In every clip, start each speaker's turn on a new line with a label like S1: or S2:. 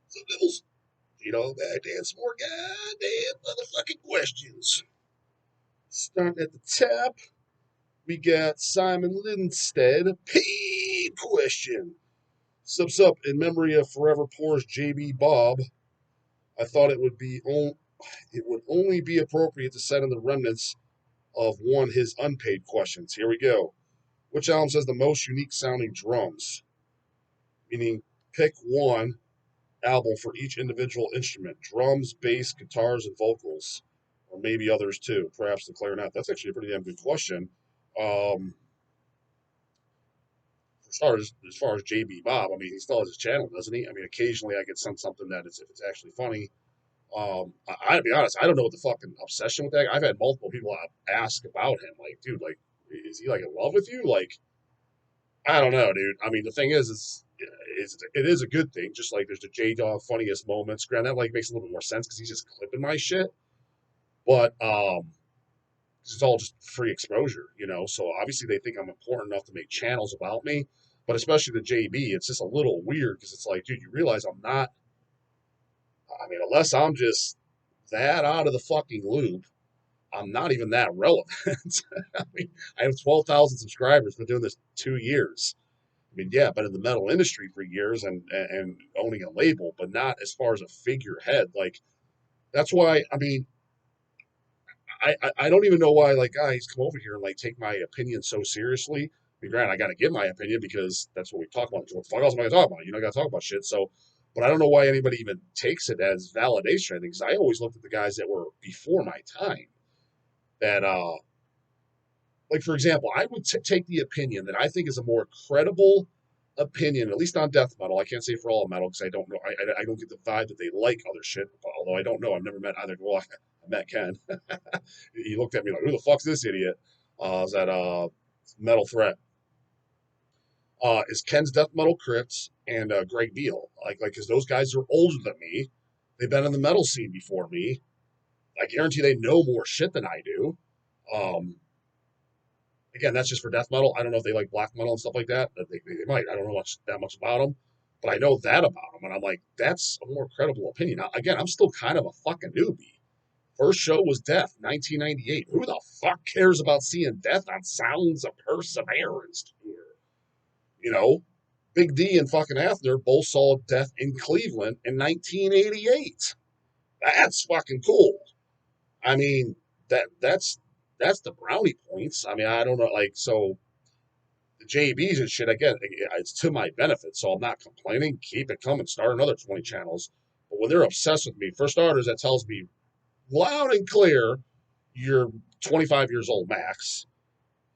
S1: So Devils, back to answer more goddamn motherfucking questions. Starting at the top, we got Simon Lindstead. Paid question. Subs up in memory of Forever Poor's JB Bob. I thought it would only be appropriate to set in the remnants of one his unpaid questions. Here we go. Which album has the most unique sounding drums? Meaning, pick one album for each individual instrument: drums, bass, guitars, and vocals, or maybe others too, perhaps the clarinet. That's actually a pretty damn good question. Um, as far as JB Bob, I mean, he still has his channel, doesn't he? I mean, occasionally I get sent something that is, if it's actually funny. I'd be honest, I don't know what the fucking obsession with that. I've had multiple people ask about him, like, dude, like, is he like in love with you? Like, I don't know, dude. I mean, the thing it is a good thing. Just like there's the J Dog funniest moments. Granted, that like makes a little bit more sense because he's just clipping my shit. But it's all just free exposure. So obviously they think I'm important enough to make channels about me. But especially the JB, it's just a little weird because it's like, dude, you realize I'm not. I mean, unless I'm just that out of the fucking loop, I'm not even that relevant. I mean, I have 12,000 subscribers. Been doing this 2 years. I mean, yeah, been in the metal industry for years and owning a label, but not as far as a figurehead. Like that's why. I mean, I don't even know why like guys come over here and like take my opinion so seriously. I mean, granted, I got to give my opinion because that's what we talk about. What the fuck else am I gonna talk about? I got to talk about shit. So, but I don't know why anybody even takes it as validation. I think because I always looked at the guys that were before my time. That like for example, I would take the opinion that I think is a more credible opinion, at least on death metal. I can't say for all metal because I don't know. I don't get the vibe that they like other shit. Although I don't know, I've never met either. Well, I met Ken. He looked at me like, "Who the fuck's this idiot?" Is that Metal Threat? Is Ken's Death Metal Crypts and Greg Beal because those guys are older than me. They've been in the metal scene before me. I guarantee they know more shit than I do. Um, Again, that's just for death metal. I don't know if they like black metal and stuff like that. They might. I don't know that much about them, but I know that about them, and I'm like, that's a more credible opinion. Now, again, I'm still kind of a fucking newbie. First show was Death, 1998. Who the fuck cares about seeing Death on Sounds of Perseverance tour? You know, Big D and fucking Athner both saw Death in Cleveland in 1988. That's fucking cool. I mean, that's the brownie points. I mean, I don't know, like so the JBs and shit, again, it's to my benefit, so I'm not complaining. Keep it coming. Start another 20 channels. But when they're obsessed with me, for starters, that tells me loud and clear you're 25 years old max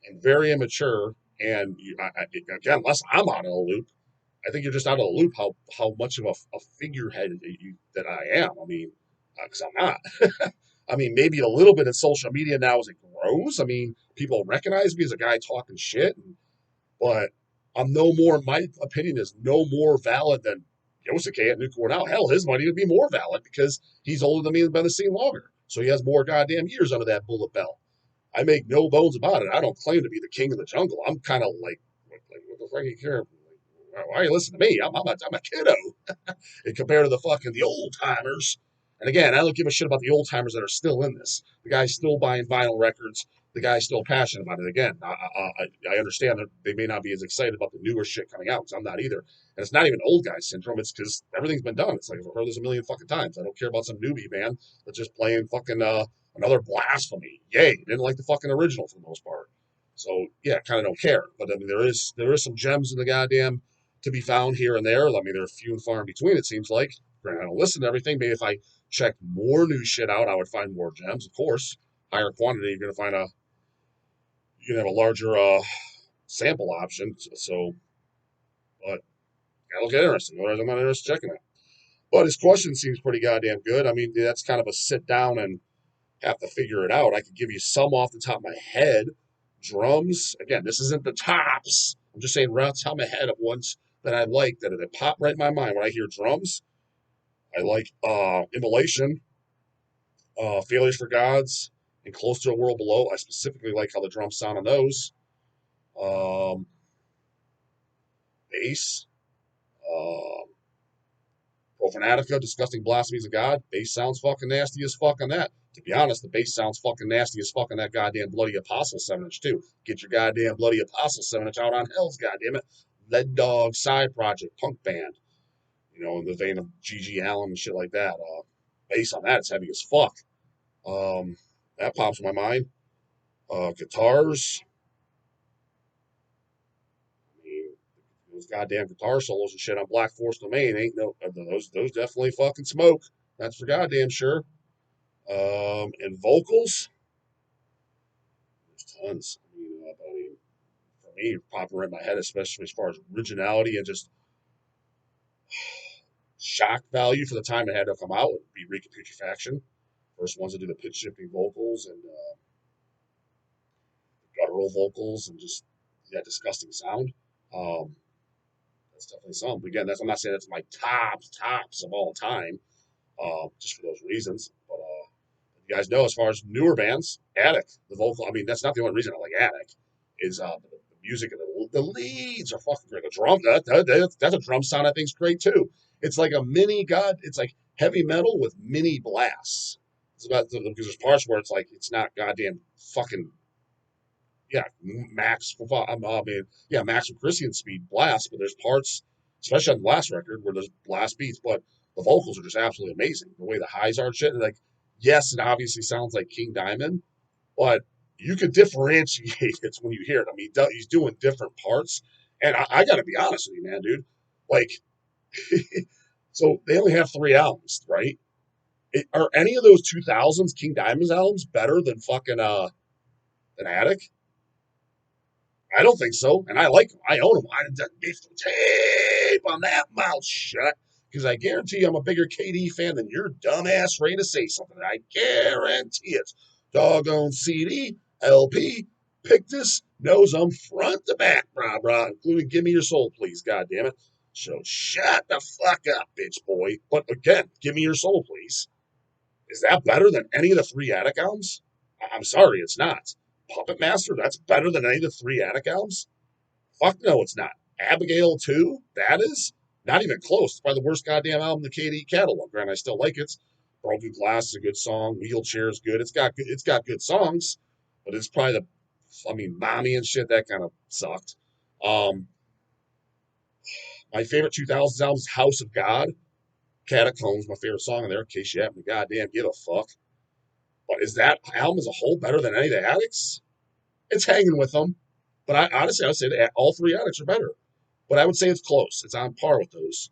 S1: and very immature. And again, unless I'm out of the loop, I think you're just out of the loop how much of a figurehead that I am. I mean, because I'm not. I mean, maybe a little bit in social media now as it grows. I mean, people recognize me as a guy talking shit, but I'm no more. My opinion is no more valid than Yosuke at Nuclear Now. Hell, his might even be more valid because he's older than me and been in the scene longer, so he has more goddamn years under that bullet belt. I make no bones about it. I don't claim to be the king of the jungle. I'm kind of like, what the fuck do you care? Why are you listening to me? I'm a kiddo and compared to the old timers. And again, I don't give a shit about the old timers that are still in this. The guy's still buying vinyl records. The guy's still passionate about it. Again, I understand that they may not be as excited about the newer shit coming out because I'm not either. And it's not even old guy syndrome. It's because everything's been done. It's like I've heard this a million fucking times. I don't care about some newbie band that's just playing fucking another blasphemy. Yay! Didn't like the fucking original for the most part. So yeah, kind of don't care. But I mean, there is some gems in the goddamn to be found here and there. I mean, they're few and far in between. It seems like. Granted, I don't listen to everything. Maybe if I checked more new shit out, I would find more gems. Of course, higher quantity, you can have a larger sample option. So, but gotta look interesting. Otherwise, I'm not interested in checking it. But his question seems pretty goddamn good. I mean, that's kind of a sit down and have to figure it out. I could give you some off the top of my head. Drums, again, this isn't the tops. I'm just saying right off the top of my head of ones that I like that pop right in my mind when I hear drums. I like Immolation, Failures for Gods, and Close to a World Below. I specifically like how the drums sound on those. Um, Bass, um, Profanatica, Disgusting Blasphemies of God. Bass sounds fucking nasty as fuck on that. To be honest, the bass sounds fucking nasty as fuck on that goddamn Bloody Apostle 7-inch too. Get your goddamn Bloody Apostle 7-inch out on Hell's, goddamn it. Lead Dog side project, punk band. You know, in the vein of G.G. Allen and shit like that. Bass on that is heavy as fuck. That pops in my mind. Guitars. I mean, those goddamn guitar solos and shit on Black Force Domain ain't no those definitely fucking smoke. That's for goddamn sure. And vocals, there's tons. I mean, for me, popping right in my head, especially as far as originality and just shock value for the time it had to come out, would be Recaputrefaction. First ones to do the pitch shifting vocals and guttural vocals and just that disgusting sound. Um, that's definitely something. Again, I'm not saying that's my tops of all time, just for those reasons. But you guys know, as far as newer bands, Attic, the vocal. I mean, that's not the only reason I like Attic. Is the music and the leads are fucking great. The drum, that's a drum sound I think is great too. It's like a mini It's like heavy metal with mini blasts. It's about because there's parts where it's like it's not goddamn fucking yeah, max. I mean, yeah, max Christian speed blast, but there's parts, especially on the last record, where there's blast beats, but the vocals are just absolutely amazing. The way the highs are and shit, and like, yes, it obviously sounds like King Diamond, but you could differentiate it when you hear it. I mean, he's doing different parts, and I got to be honest with you, man, dude. Like, so they only have 3 albums, right? Are any of those 2000s King Diamond's albums better than fucking than Attic? I don't think so, and I like them. I own them. I beef the tape on that mouth shut because I guarantee you I'm a bigger KD fan than your dumbass ready to say something. I guarantee it. Doggone CD, LP, Pictus knows them front to back, brah, including Give Me Your Soul, Please, goddammit. So shut the fuck up, bitch boy. But again, Give Me Your Soul, Please. Is that better than any of the 3 Attic albums? I'm sorry, it's not. Puppet Master, that's better than any of the 3 Attic albums? Fuck no, it's not. Abigail 2, that is not even close. It's probably the worst goddamn album in the KD catalog. Granted, I still like it. Broken Glass is a good song. Wheelchair is good. It's got good songs, but it's probably Mommy and shit, that kind of sucked. Um, my favorite 2000s album is House of God. Catacombs, my favorite song in there, in case you happen to goddamn give a fuck. But is that album as a whole better than any of the Attics? It's hanging with them. But honestly, I would say that all 3 Attics are better. But I would say it's close. It's on par with those.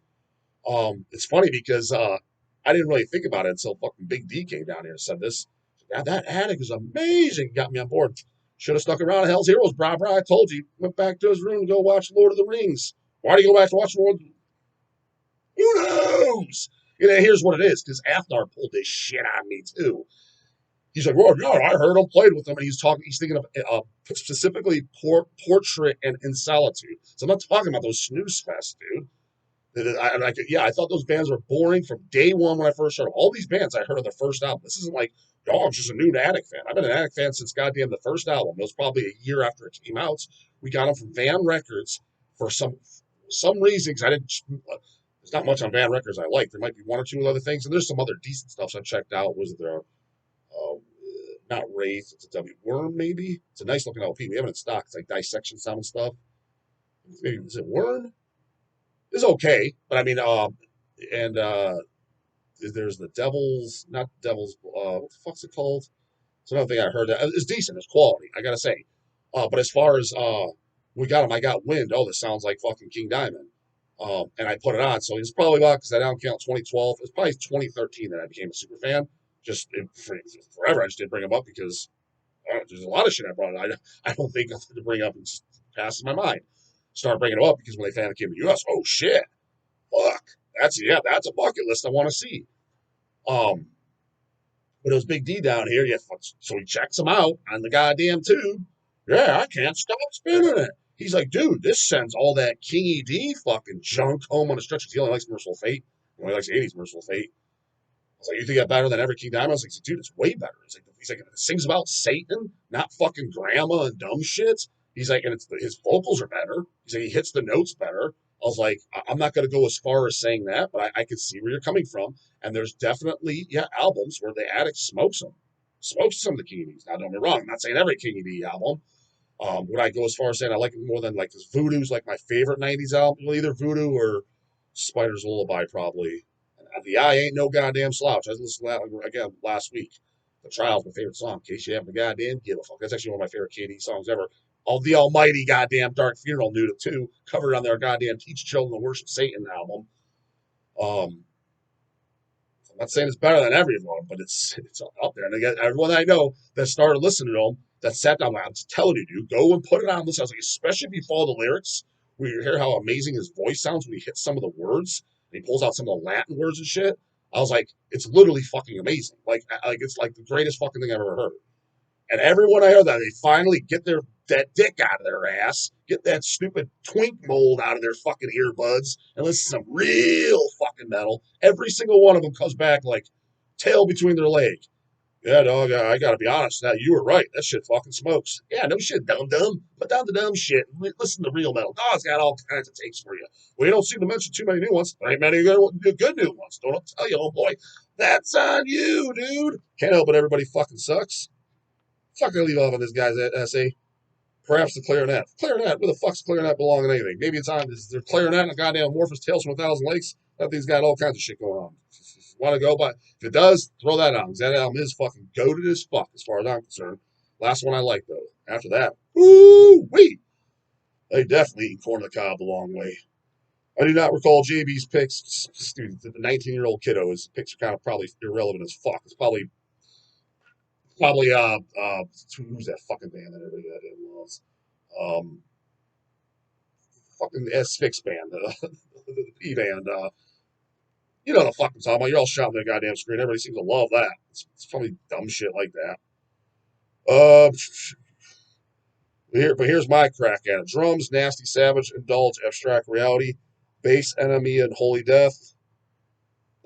S1: It's funny because I didn't really think about it until fucking Big D came down here and said this. Yeah, that Attic is amazing. Got me on board. Should have stuck around at Hell's Heroes, brah. I told you. Went back to his room to go watch Lord of the Rings. Why do you go back to watch Lord of the Rings? Who knows? Here's what it is, because Athnar pulled this shit on me too. He's like, well, no, I heard him, played with him, and he's thinking of specifically Portrait and In Solitude. So I'm not talking about those snooze fests, dude. I thought those bands were boring from day one when I first heard them. All these bands I heard of the first album. This isn't like, oh, I'm just a new Attic fan. I've been an Attic fan since goddamn the first album. It was probably a year after it came out. We got them from Van Records for some reason, because I didn't. There's not much on Van Records I like. There might be one or two other things, and there's some other decent stuff I checked out. Was there? Not Wraith, it's a W Worm, maybe. It's a nice looking LP. We have it in stock. It's like Dissection sound stuff. Maybe is it Worm? It's okay, but I mean, and there's the Devil's, not Devil's. What the fuck's it called? It's another thing I heard that it's decent. It's quality, I gotta say. But as far as we got him, I got Wind. Oh, this sounds like fucking King Diamond. And I put it on, so it's probably about because I don't count 2012. It's probably 2013 that I became a super fan. Just forever, I just didn't bring them up because there's a lot of shit I brought. I don't think nothing to bring up and just passes my mind. Start bringing them up because when they finally came to the U.S., oh shit, fuck, that's a bucket list I want to see. But it was Big D down here, yeah. So he checks them out on the goddamn tube. Yeah, I can't stop spinning it. He's like, dude, this sends all that King ED fucking junk home on a stretcher. He only likes Merciful Fate. He only likes 80s Merciful Fate. I was like, you think that better than every King Diamond? I was like, dude, it's way better. He's like, it sings about Satan, not fucking grandma and dumb shit. He's like, and his vocals are better. He's like, he hits the notes better. I was like, I'm not going to go as far as saying that, but I can see where you're coming from. And there's definitely, yeah, albums where the addict smokes some of the King of D's. Now, don't get me wrong, I'm not saying every King of D album. Would I go as far as saying I like it more than like this? Voodoo's like my favorite '90s album, either Voodoo or Spider's Lullaby, probably. And the I Ain't No Goddamn Slouch. I listened to that again last week. The Trial's my favorite song. In case you haven't goddamn give a fuck. That's actually one of my favorite KD songs ever. All the almighty goddamn Dark Funeral knew it too. Covered on their goddamn Teach Children to Worship Satan album. Um, I'm not saying it's better than everyone, but it's up there. And again, everyone I know that started listening to them, that sat down, I'm just telling you, dude, go and put it on. Listen, I was like, especially if you follow the lyrics, where you hear how amazing his voice sounds when he hits some of the words, and he pulls out some of the Latin words and shit. I was like, it's literally fucking amazing. Like it's like the greatest fucking thing I've ever heard. And everyone I heard that, they finally get that dick out of their ass, get that stupid twink mold out of their fucking earbuds, and listen to some real fucking metal. Every single one of them comes back like tail between their legs. Yeah, dog, I gotta be honest. Now, you were right. That shit fucking smokes. Yeah, no shit, dumb. Put down the dumb shit. Listen to real metal. Dog's got all kinds of takes for you. We don't seem to mention too many new ones. There ain't many good new ones. Don't tell you, oh boy. That's on you, dude. Can't help it. Everybody fucking sucks. Fucking leave off on this guy's essay. Perhaps the clarinet. Clarinet? Where the fuck's clarinet belong in anything? Maybe it's on their clarinet and a goddamn amorphous Tales from a Thousand Lakes. That thing's got all kinds of shit going on. If you want to go, but if it does, throw that on. Because that album is fucking goated as fuck, as far as I'm concerned. Last one I like, though. After that, woo-wee! They definitely eat corn on the cob the long way. I do not recall JB's picks. Dude, the 19-year-old kiddo, his picks are kind of probably irrelevant as fuck. It's probably who's that fucking band that everybody goddamn loves? Fucking S-Fix band, the P band. You know the fucking talking about. You're all shouting at the goddamn screen. Everybody seems to love that. It's probably dumb shit like that. Uh, here's my crack at it. Drums, Nasty Savage, Indulge, Abstract Reality, Bass, Enemy, and Holy Death.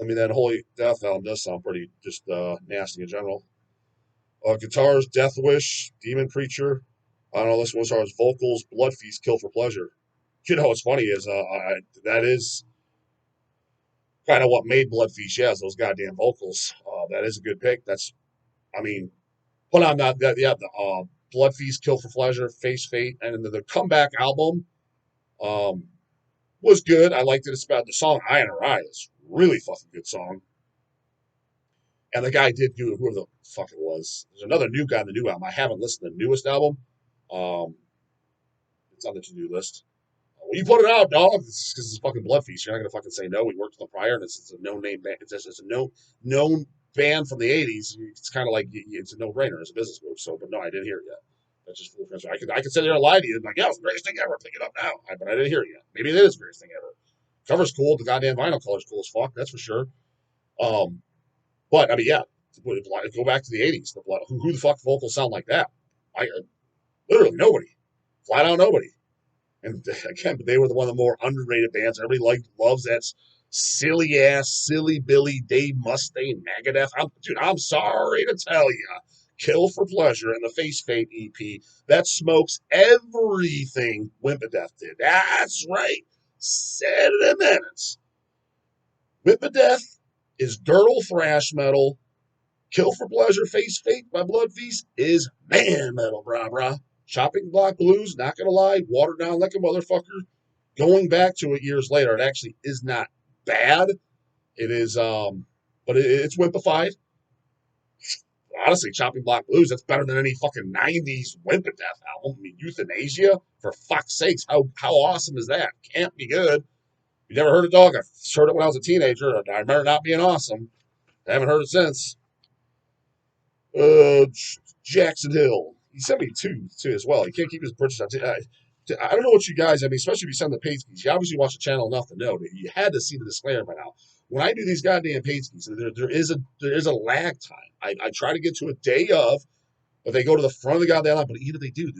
S1: I mean, that Holy Death album does sound pretty just nasty in general. Guitars, Death Wish, Demon Preacher. I don't know, this one as far as vocals, Blood Feast, Kill for Pleasure. You know what's funny is that is kind of what made Blood Feast, yeah, is those goddamn vocals. That is a good pick. I mean, put on the Blood Feast, Kill for Pleasure, Face Fate, and the comeback album um, was good. I liked it. It's about the song Eye in Her Eye. It's a really fucking good song. And the guy did do whoever the fuck it was. There's another new guy on the new album. I haven't listened to the newest album. It's on the to-do list. Well, you put it out, dog. It's because it's fucking Blood Feast. You're not gonna fucking say no. We worked with the prior, and it's a no-name band. It's a known band from the '80s. It's kind of like it's a no-brainer as a business move. So, but no, I didn't hear it yet. That's just full friendship. I could sit there and lie to you and be like, yeah, it's the greatest thing ever. Pick it up now. But I didn't hear it yet. Maybe it is the greatest thing ever. Cover's cool. The goddamn vinyl color's cool as fuck. That's for sure. But I mean, yeah. Go back to the '80s. Who the fuck vocals sound like that? I literally nobody. Flat out nobody. And again, they were one of the more underrated bands. Everybody loves that silly ass, silly Billy, Dave Mustaine, Megadeth. I'm sorry to tell you, Kill for Pleasure and the Face Fate EP that smokes everything Wimpedeth did. That's right, said it in minutes. Wimpedeth is girdle thrash metal. Kill for Pleasure, Face Fate by Blood Feast is man metal, brah. Chopping Block Blues, not gonna lie, watered down like a motherfucker. Going back to it years later, it actually is not bad. It is, but it's wimpified. Honestly, Chopping Block Blues, that's better than any fucking 90s Wimpedeth album. I mean, Euthanasia, for fuck's sakes, how awesome is that? Can't be good. You never heard it, dog? I heard it when I was a teenager. I remember it not being awesome. I haven't heard it since. Jackson Hill. He sent me two as well. He can't keep his purchase. I don't know what you guys, I mean, especially if you send the page keys. You obviously watch the channel enough to know that you had to see the disclaimer by now. When I do these goddamn page keys, there is a lag time. I try to get to a day of, but they go to the front of the goddamn line. But even if they do,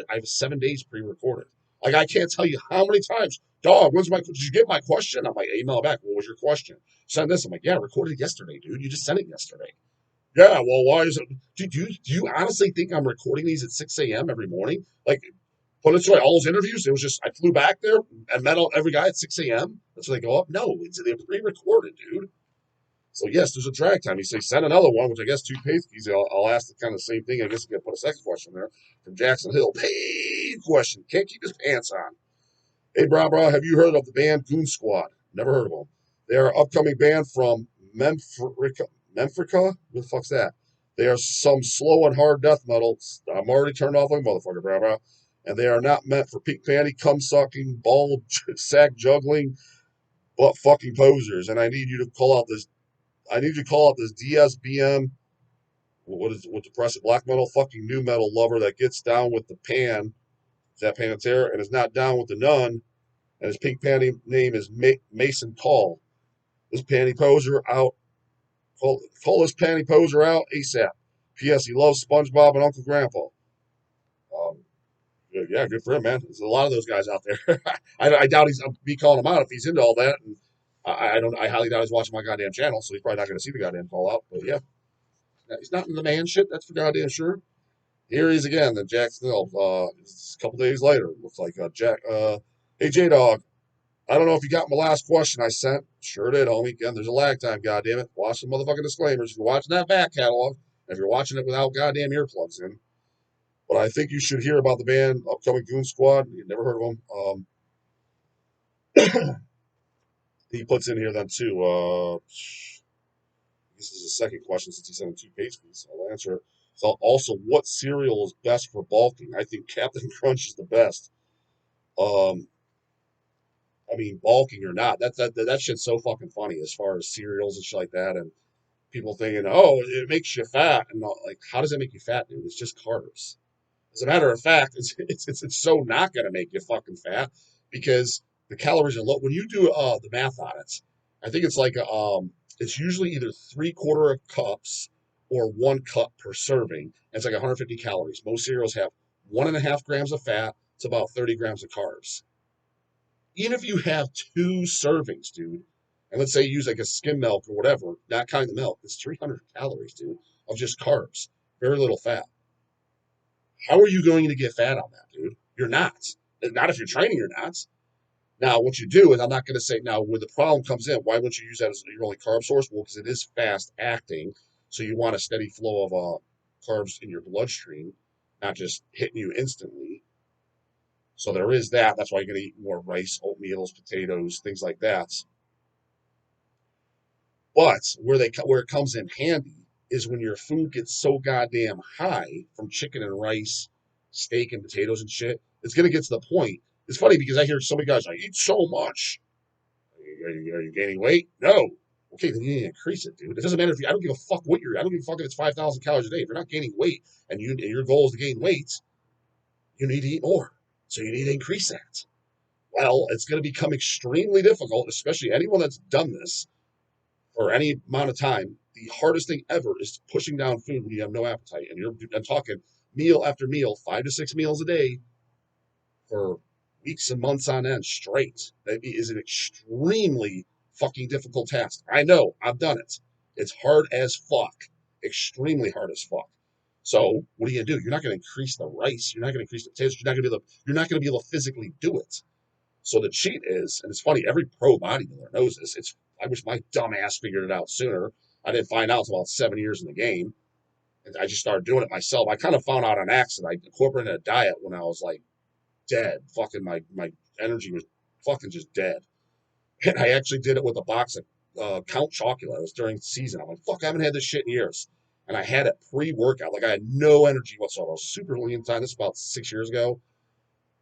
S1: I have 7 days pre-recorded. Like, I can't tell you how many times, dog, did you get my question? I'm like, email back. What was your question? Send this. I'm like, yeah, I recorded it yesterday, dude. You just sent it yesterday. Yeah, well, why is it? Do you honestly think I'm recording these at 6 a.m. every morning? Like, Put it this way, all those interviews, it was just I flew back there and met every guy at 6 a.m. That's when they go up. No, they're pre-recorded, dude. So yes, there's a drag time. You say send another one, which I guess two Pacekeys. I'll ask the kind of same thing. I guess I'm gonna put a second question there from Jackson Hill. Paid question. Can't keep his pants on. Hey, brah, have you heard of the band Goon Squad? Never heard of them. They are an upcoming band from Memphrica. Memphrica? What the fuck's that? They are some slow and hard death metal. I'm already turned off like a motherfucker, brah. And they are not meant for pink panty, cum sucking, ball sack juggling, butt fucking posers. And I need you to call out this. I need you to call out this DSBM. What depressive black metal fucking new metal lover that gets down with the pan. Is that Pantera? And is not down with the nun, and his pink panty name is Mason Tall. This panty poser out. Call this panty poser out ASAP. P.S. He loves SpongeBob and Uncle Grandpa. Um, yeah, good for him, man. There's a lot of those guys out there. I doubt he's be calling him out if he's into all that. And I don't. I highly doubt he's watching my goddamn channel, so he's probably not going to see the goddamn call out. But yeah, he's not in the man shit. That's for goddamn sure. Here he is again, then Jacksonville. A couple days later, looks like hey J Dog. I don't know if you got my last question I sent. Sure did, homie. Again, there's a lag time, goddammit. Watch the motherfucking disclaimers. If you're watching that back catalog, and if you're watching it without goddamn earplugs in. But I think you should hear about the band, upcoming Goon Squad. You've never heard of them. He puts in here then too. This is the second question since he sent in two page piece. I'll answer it. So also, what cereal is best for bulking? I think Captain Crunch is the best. Um, I mean, bulking or not, that shit's so fucking funny as far as cereals and shit like that, and people thinking, oh, it makes you fat, and like, how does that make you fat, dude? It's just carbs. As a matter of fact, it's so not gonna make you fucking fat because the calories are low. When you do the math on it, I think it's like it's usually either 3/4 of cups or 1 cup per serving. And it's like 150 calories. Most cereals have 1.5 grams of fat to about 30 grams of carbs. Even if you have two servings, dude, and let's say you use like a skim milk or whatever, not counting the milk, it's 300 calories, dude, of just carbs, very little fat. How are you going to get fat on that, dude? You're not. Not if you're training, you're not. Now, what you do is, I'm not going to say now where the problem comes in. Why wouldn't you use that as your only carb source? Well, because it is fast acting, so you want a steady flow of carbs in your bloodstream, not just hitting you instantly. So there is that. That's why you're going to eat more rice, oatmeals, potatoes, things like that. But where it comes in handy is when your food gets so goddamn high from chicken and rice, steak and potatoes and shit. It's gonna get to the point. It's funny because I hear so many guys like eat so much. Are you gaining weight? No. Okay, then you need to increase it, dude. It doesn't matter if you. I don't give a fuck what you're. I don't give a fuck if it's 5,000 calories a day. If you're not gaining weight and your goal is to gain weight, you need to eat more. So you need to increase that. Well, it's going to become extremely difficult, especially anyone that's done this or any amount of time, the hardest thing ever is pushing down food when you have no appetite. And I'm talking meal after meal, 5 to 6 meals a day for weeks and months on end straight. That is an extremely fucking difficult task. I know, I've done it. It's hard as fuck, extremely hard as fuck. So what are you gonna do? You're not gonna increase the rice. You're not gonna increase the potatoes. You're not gonna be able to physically do it. So the cheat is, and it's funny, every pro bodybuilder knows this. I wish my dumb ass figured it out sooner. I didn't find out until about 7 years in the game. And I just started doing it myself. I kind of found out on accident. I incorporated a diet when I was like dead. Fucking my energy was fucking just dead. And I actually did it with a box of Count Chocula. It was during the season. I'm like, fuck, I haven't had this shit in years. And I had it pre-workout. Like I had no energy whatsoever. I was super lean time. This was about 6 years ago,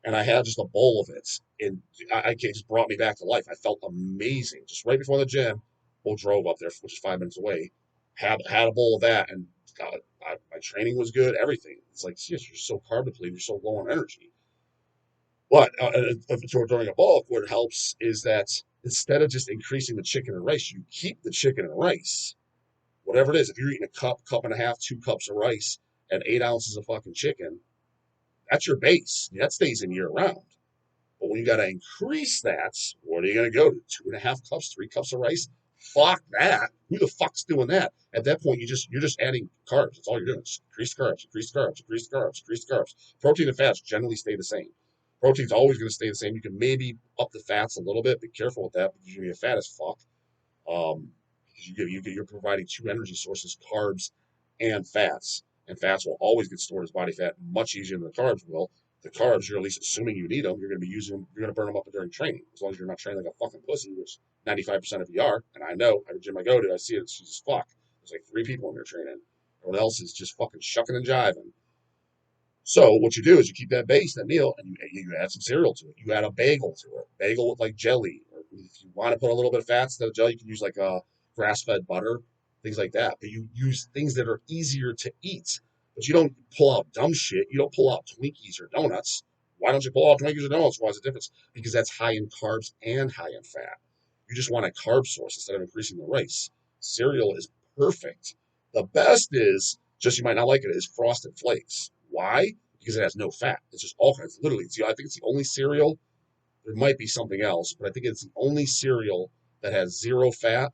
S1: and I had just a bowl of it, and it just brought me back to life. I felt amazing. Just right before the gym, we drove up there, which is 5 minutes away. Had a bowl of that, and my training was good. Everything. It's like, yes, you're so carb depleted, you're so low on energy. But during a bulk, what helps is that instead of just increasing the chicken and rice, you keep the chicken and rice, whatever it is. If you're eating a cup and a half, 2 cups of rice, and 8 ounces of fucking chicken, that's your base. That stays in year round. But when you got to increase that, what are you going to go to? 2.5 cups, 3 cups of rice? Fuck that. Who the fuck's doing that? At that point, you're just adding carbs. That's all you're doing. Just increase carbs, increase carbs, increase carbs, increase carbs. Protein and fats generally stay the same. Protein's always going to stay the same. You can maybe up the fats a little bit. Be careful with that because you're going to get fat as fuck. Um, you're providing two energy sources, carbs and fats. And fats will always get stored as body fat much easier than the carbs will. The carbs, you're at least assuming you need them. You're going to be using them. You're going to burn them up during training, as long as you're not training like a fucking pussy, which 95% of you are. And I know every gym I go to, I see it. It's just fuck. There's like 3 people in there training. Everyone else is just fucking shucking and jiving. So what you do is you keep that base, that meal, and you add some cereal to it. You add a bagel to it, bagel with like jelly. Or if you want to put a little bit of fat instead of jelly, you can use like a grass-fed butter, things like that. But you use things that are easier to eat. But you don't pull out dumb shit. You don't pull out Twinkies or donuts. Why don't you pull out Twinkies or donuts? Why is the difference? Because that's high in carbs and high in fat. You just want a carb source instead of increasing the rice. Cereal is perfect. The best is, just you might not like it, is Frosted Flakes. Why? Because it has no fat. It's just all kinds. Literally, I think it's the only cereal. There might be something else, but I think it's the only cereal that has zero fat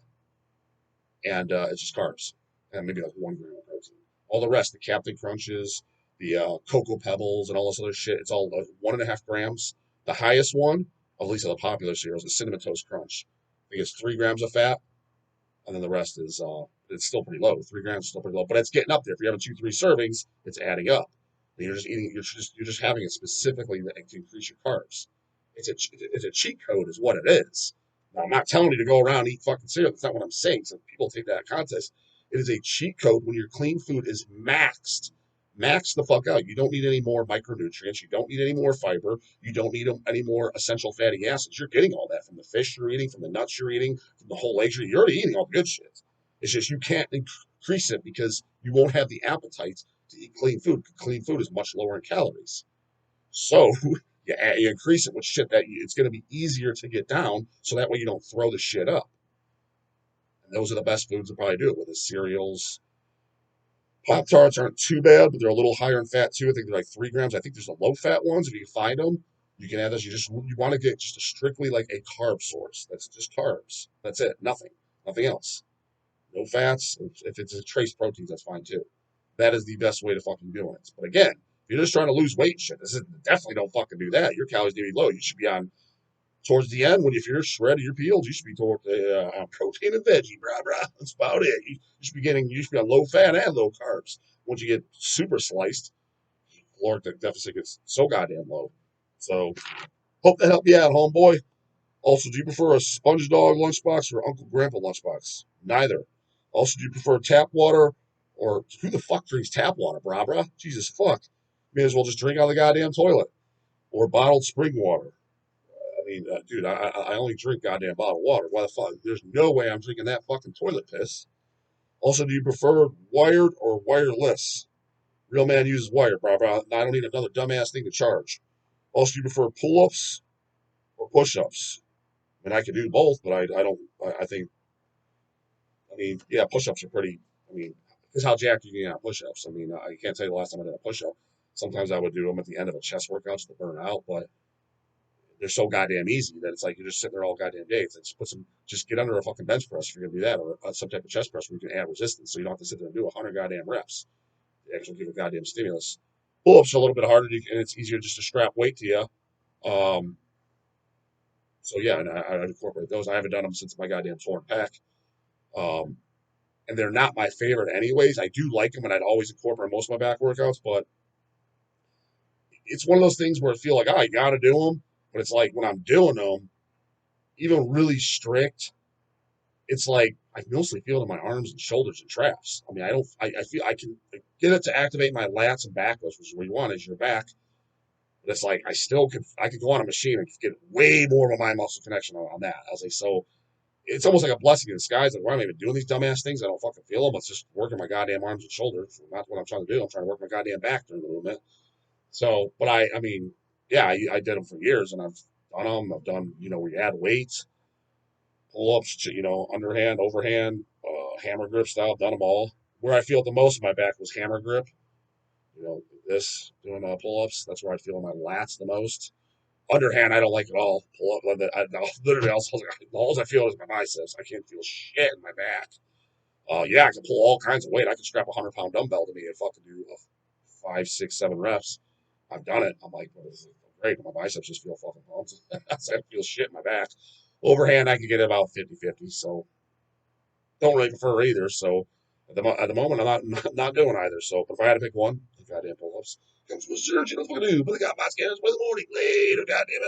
S1: and it's just carbs and maybe like 1 gram of protein. All the rest, the Captain Crunches, the Cocoa Pebbles, and all this other shit, it's all 1.5 grams. The highest one, at least of the popular cereals, is Cinnamon Toast Crunch. I think it's 3 grams of fat, and then the rest is it's still pretty low. 3 grams is still pretty low, but it's getting up there. If you're having 2, 3 servings, it's adding up. And you're just eating. You're just having it specifically to increase your carbs. It's a cheat code, is what it is. Now, I'm not telling you to go around and eat fucking cereal. That's not what I'm saying. Some people take that context. It is a cheat code when your clean food is maxed. Max the fuck out. You don't need any more micronutrients. You don't need any more fiber. You don't need any more essential fatty acids. You're getting all that from the fish you're eating, from the nuts you're eating, from the whole eggs you're already eating all the good shit. It's just you can't increase it because you won't have the appetite to eat clean food. Clean food is much lower in calories. So you increase it with shit that it's going to be easier to get down, so that way you don't throw the shit up. And those are the best foods to probably do it with: is cereals. Pop Tarts aren't too bad, but they're a little higher in fat too. I think they're like 3 grams. I think there's the low fat ones. If you can find them, you can add this. You want to get just a strictly like a carb source. That's just carbs. That's it. Nothing else. No fats. If it's a trace proteins, that's fine too. That is the best way to fucking do it. But again, if you're just trying to lose weight, shit, this is definitely don't fucking do that. Your calories need to be low. You should be on towards the end when if you're shredded, your peeled, you should be toward protein and veggie, brah. That's about it. You should be on low fat and low carbs. Once you get super sliced, caloric deficit gets so goddamn low. So hope that helped you out, homeboy. Also, do you prefer a sponge dog lunchbox or Uncle Grandpa lunchbox? Neither. Also, do you prefer tap water or who the fuck drinks tap water, brah? Jesus fuck. May as well just drink out of the goddamn toilet or bottled spring water. I mean, dude, I only drink goddamn bottled water. Why the fuck? There's no way I'm drinking that fucking toilet piss. Also, do you prefer wired or wireless? Real man uses wire, brah. I don't need another dumbass thing to charge. Also, do you prefer pull-ups or push-ups? I mean, I can do both, but I don't. I think. I mean, yeah, push-ups are pretty. I mean, because how jacked you get on push-ups. I mean, I can't tell you the last time I did a push-up. Sometimes I would do them at the end of a chest workout just to burn out, but they're so goddamn easy that it's like you're just sitting there all goddamn day. It's like just get under a fucking bench press if you're gonna do that, or some type of chest press where you can add resistance, so you don't have to sit there and do 100 goddamn reps. They actually give a goddamn stimulus. Pull-ups are a little bit harder, and it's easier just to strap weight to you. Um, so yeah, and I incorporate those. I haven't done them since my goddamn torn pec. Um, and they're not my favorite anyways. I do like them, and I'd always incorporate most of my back workouts, but it's one of those things where I feel like, oh, you got to do them, but it's like when I'm doing them, even really strict, it's like I mostly feel it in my arms and shoulders and traps. I mean, I feel I can get it to activate my lats and back lifts, which is what you want is your back. But it's like I could go on a machine and get way more of a mind muscle connection on that. I was like, so it's almost like a blessing in disguise. Like, why am I even doing these dumbass things? I don't fucking feel them. It's just working my goddamn arms and shoulders. Not what I'm trying to do. I'm trying to work my goddamn back during the movement. So, but I mean, yeah, I did them for years, and I've done them. I've done, where you add weights, pull ups, underhand, overhand, hammer grip style. Done them all. Where I feel the most in my back was hammer grip. This doing pull ups. That's where I feel my lats the most. Underhand, I don't like at all. Pull up, literally, all I feel is my biceps. I can't feel shit in my back. Yeah, I can pull all kinds of weight. I can strap a 100-pound dumbbell to me and fucking do 5, 6, 7 reps. I've done it. I'm like, what is it? great. My biceps just feel fucking pumped. I feel shit in my back. Overhand, I can get about 50-50. So don't really prefer either. So at the moment, I'm not doing either. So, but if I had to pick one, the goddamn pull ups comes with surgery. Let's fucking do. But they got my scans by the morning later. Goddamn it.